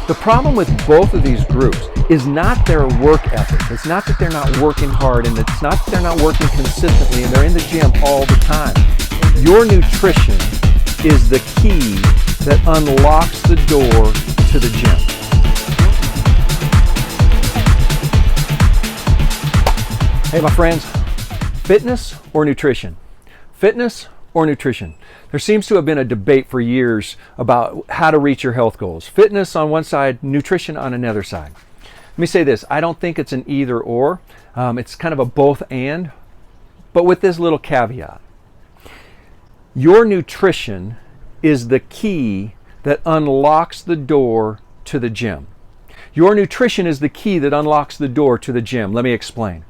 The problem with both of these groups is not their work ethic. It's not that they're not working hard, and it's not that they're not working consistently and they're in the gym all the time. Your nutrition is the key that unlocks the door to the gym. Hey, my friends, fitness or nutrition? Fitness or nutrition? There seems to have been a debate for years about how to reach your health goals. Fitness on one side, nutrition on another side. Let me say this, I don't think it's an either or. It's kind of a both and, but with this little caveat. Your nutrition is the key that unlocks the door to the gym. Your nutrition is the key that unlocks the door to the gym. Let me explain.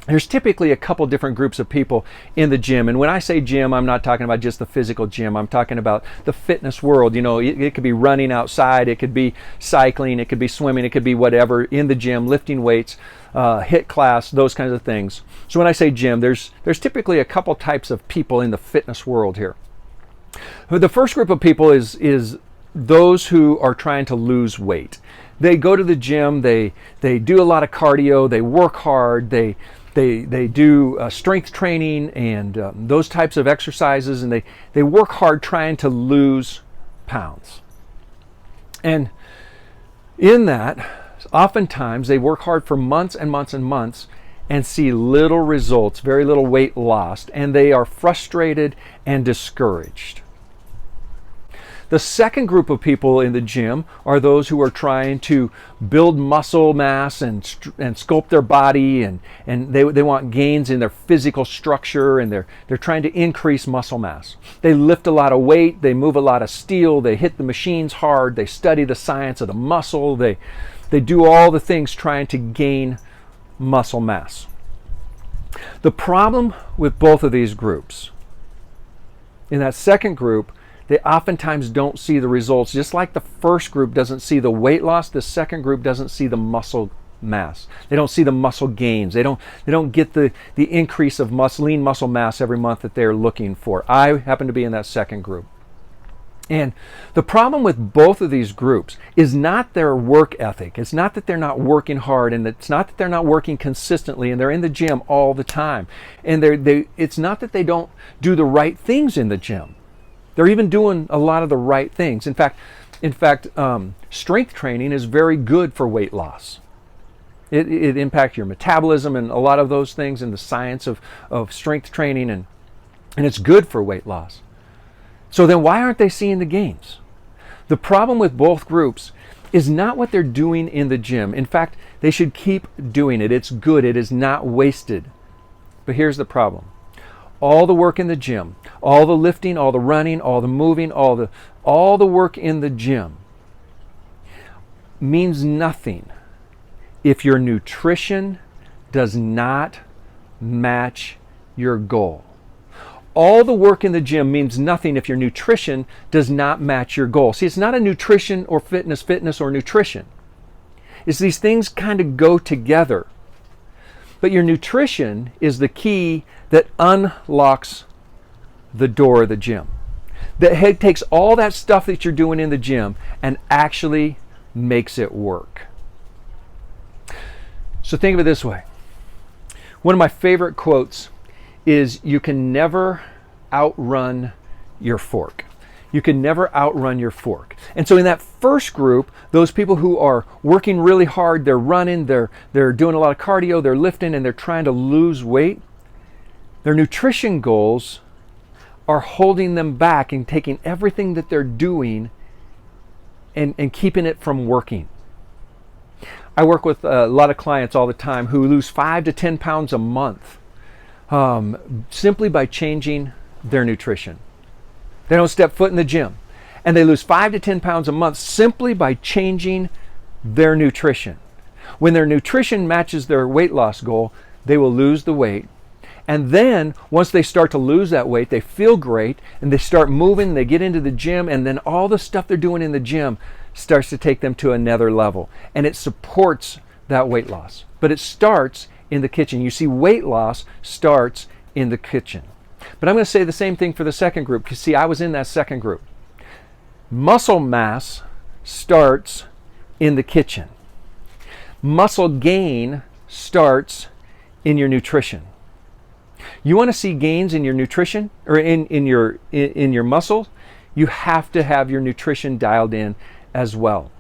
There's typically a couple different groups of people in the gym. And when I say gym, I'm not talking about just the physical gym. I'm talking about the fitness world. You know, it could be running outside. It could be cycling. It could be swimming. It could be whatever in the gym, lifting weights, HIIT class, those kinds of things. So when I say gym, there's typically a couple types of people in the fitness world here. The first group of people is those who are trying to lose weight. They go to the gym. They do a lot of cardio. They work hard. They do strength training and those types of exercises, and they work hard trying to lose pounds. And in that, oftentimes they work hard for months and months and months and see little results, very little weight lost, and they are frustrated and discouraged. The second group of people in the gym are those who are trying to build muscle mass and sculpt their body, and they want gains in their physical structure, and they're trying to increase muscle mass. They lift a lot of weight, they move a lot of steel, they hit the machines hard, they study the science of the muscle, they do all the things trying to gain muscle mass. The problem with both of these groups, in that second group, they oftentimes don't see the results. Just like the first group doesn't see the weight loss, the second group doesn't see the muscle mass. They don't see the muscle gains. They don't get the increase of lean muscle mass every month that they're looking for. I happen to be in that second group. And the problem with both of these groups is not their work ethic. It's not that they're not working hard, and it's not that they're not working consistently and they're in the gym all the time. And it's not that they don't do the right things in the gym. They're even doing a lot of the right things. In fact, strength training is very good for weight loss. It impacts your metabolism and a lot of those things in the science of strength training, and it's good for weight loss. So then why aren't they seeing the gains? The problem with both groups is not what they're doing in the gym. In fact, they should keep doing it. It's good. It is not wasted. But here's the problem. All the work in the gym, all the lifting, all the running, all the moving, all the work in the gym means nothing if your nutrition does not match your goal. All the work in the gym means nothing if your nutrition does not match your goal. See, it's not a nutrition or fitness or nutrition. It's these things kind of go together. But your nutrition is the key that unlocks the door of the gym. That takes all that stuff that you're doing in the gym and actually makes it work. So think of it this way. One of my favorite quotes is, "You can never outrun your fork." You can never outrun your fork. And so in that first group, those people who are working really hard, they're running, they're doing a lot of cardio, they're lifting, and they're trying to lose weight, their nutrition goals are holding them back and taking everything that they're doing and keeping it from working. I work with a lot of clients all the time who lose 5 to 10 pounds a month simply by changing their nutrition. They don't step foot in the gym, and they lose 5 to 10 pounds a month simply by changing their nutrition. When their nutrition matches their weight loss goal, they will lose the weight. And then once they start to lose that weight, they feel great and they start moving, they get into the gym, and then all the stuff they're doing in the gym starts to take them to another level, and it supports that weight loss. But it starts in the kitchen. You see, weight loss starts in the kitchen. But I'm going to say the same thing for the second group, because see, I was in that second group. Muscle mass starts in the kitchen. Muscle gain starts in your nutrition. You want to see gains in your nutrition or in your muscles, you have to have your nutrition dialed in as well.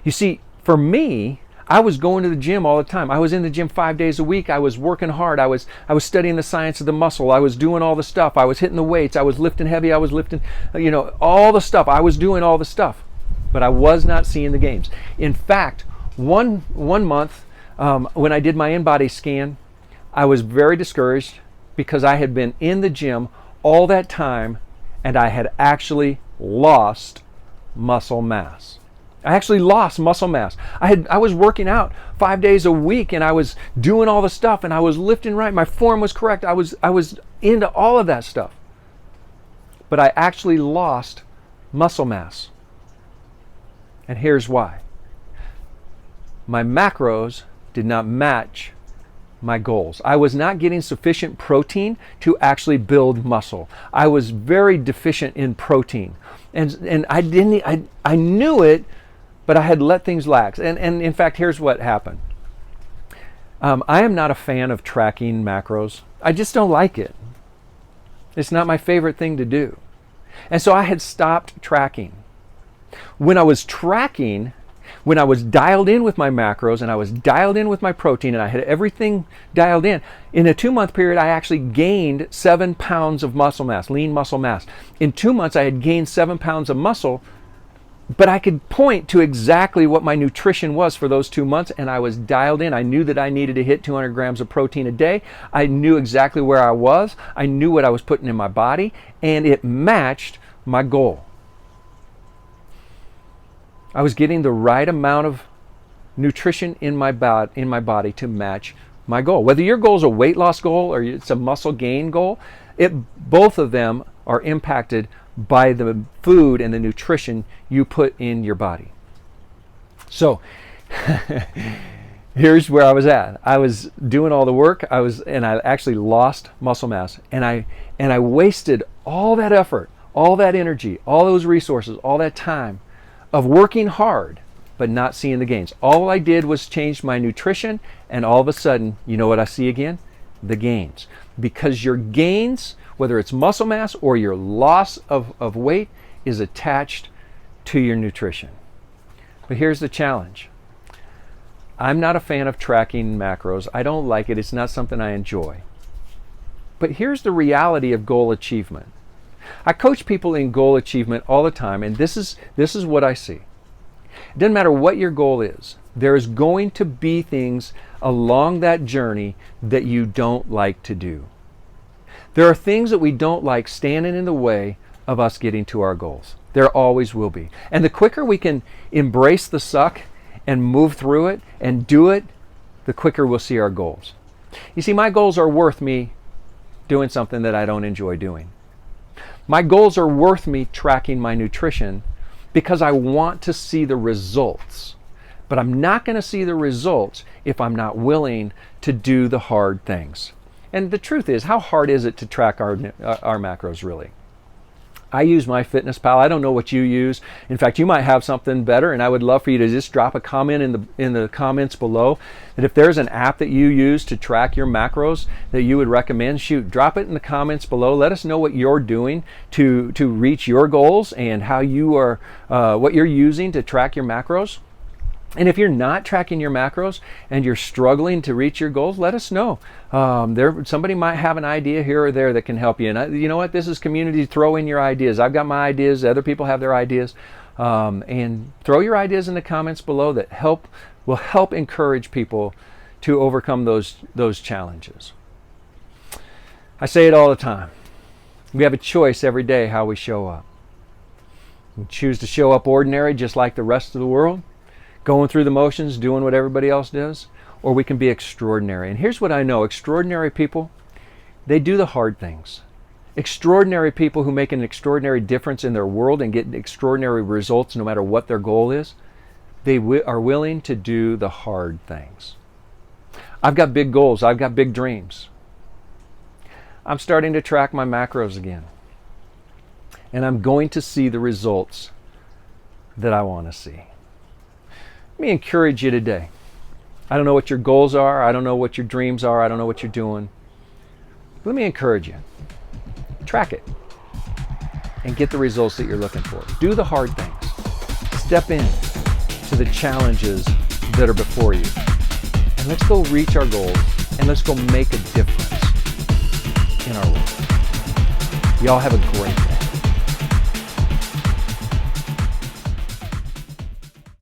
You see, for me, I was going to the gym all the time. I was in the gym 5 days a week. I was working hard. I was studying the science of the muscle. I was doing all the stuff. I was hitting the weights. I was lifting heavy. I was lifting, all the stuff. I was doing all the stuff, but I was not seeing the gains. In fact, one month when I did my in-body scan, I was very discouraged because I had been in the gym all that time and I had actually lost muscle mass. I actually lost muscle mass. I was working out 5 days a week and I was doing all the stuff and I was lifting right. My form was correct. I was into all of that stuff. But I actually lost muscle mass. And here's why. My macros did not match my goals. I was not getting sufficient protein to actually build muscle. I was very deficient in protein. And I knew it, but I had let things lax. And in fact, here's what happened. I am not a fan of tracking macros. I just don't like it. It's not my favorite thing to do. And so I had stopped tracking. When I was tracking, when I was dialed in with my macros and I was dialed in with my protein and I had everything dialed in a 2-month period, I actually gained 7 pounds of muscle mass, lean muscle mass. In 2 months, I had gained 7 pounds of muscle, but I could point to exactly what my nutrition was for those 2 months, and I was dialed in. I knew that I needed to hit 200 grams of protein a day. I knew exactly where I was. I knew what I was putting in my body, and it matched my goal. I was getting the right amount of nutrition in my body to match my goal. Whether your goal is a weight loss goal or it's a muscle gain goal, both of them are impacted by the food and the nutrition you put in your body. So here's where I was at. I was doing all the work. And I actually lost muscle mass, and I wasted all that effort, all that energy, all those resources, all that time of working hard but not seeing the gains. All I did was change my nutrition, and all of a sudden, you know what I see again? The gains. Because your gains, whether it's muscle mass or your loss of weight, is attached to your nutrition. But here's the challenge. I'm not a fan of tracking macros. I don't like it. It's not something I enjoy. But here's the reality of goal achievement. I coach people in goal achievement all the time, and this is what I see. It doesn't matter what your goal is. There is going to be things along that journey that you don't like to do. There are things that we don't like standing in the way of us getting to our goals. There always will be. And the quicker we can embrace the suck and move through it and do it, the quicker we'll see our goals. You see, my goals are worth me doing something that I don't enjoy doing. My goals are worth me tracking my nutrition because I want to see the results. But I'm not going to see the results if I'm not willing to do the hard things. And the truth is, how hard is it to track our macros really? I use myfitnesspal. I don't know what you use. In fact, you might have something better, and I would love for you to just drop a comment in the comments below that if there's an app that you use to track your macros that you would recommend, drop it in the comments below. Let us know what you're doing to reach your goals and how you are what you're using to track your macros. And if you're not tracking your macros and you're struggling to reach your goals, let us know. Somebody might have an idea here or there that can help you. And you know what? This is community. Throw in your ideas. I've got my ideas. Other people have their ideas. And throw your ideas in the comments below that will help encourage people to overcome those challenges. I say it all the time. We have a choice every day how we show up. We choose to show up ordinary just like the rest of the world, going through the motions, doing what everybody else does, or we can be extraordinary. And here's what I know. Extraordinary people, they do the hard things. Extraordinary people who make an extraordinary difference in their world and get extraordinary results no matter what their goal is, they are willing to do the hard things. I've got big goals. I've got big dreams. I'm starting to track my macros again. And I'm going to see the results that I want to see. Let me encourage you today. I don't know what your goals are. I don't know what your dreams are. I don't know what you're doing. Let me encourage you. Track it and get the results that you're looking for. Do the hard things. Step in to the challenges that are before you. And let's go reach our goals and let's go make a difference in our world. Y'all have a great day.